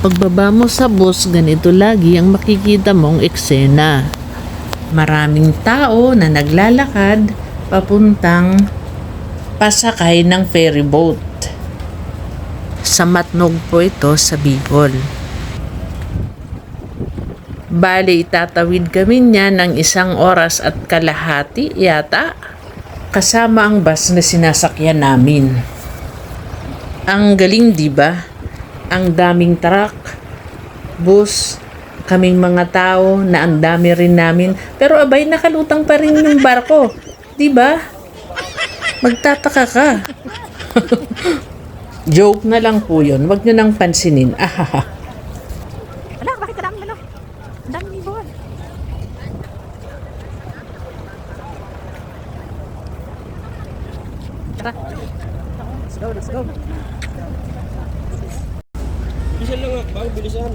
Pagbaba mo sa bus, ganito lagi ang makikita mong eksena. Maraming tao na naglalakad papuntang pasakay ng ferry boat. Sa Matnog po ito sa Bicol. Bali, itatawid kami niya ng 1 oras at kalahati yata, kasama ang bus na sinasakyan namin. Ang galing, di ba? Ang daming truck, bus, kaming mga tao na ang dami rin namin. Pero abay, nakalutang pa rin yung barko. Di ba? Magtataka ka. Joke na lang po yun. Huwag nyo nang pansinin. Ahaha. Ala, bakit kadami ano? Ang daming ibon. Tara. Let's go, let's go. Bilisan lang nga, bago bilisan.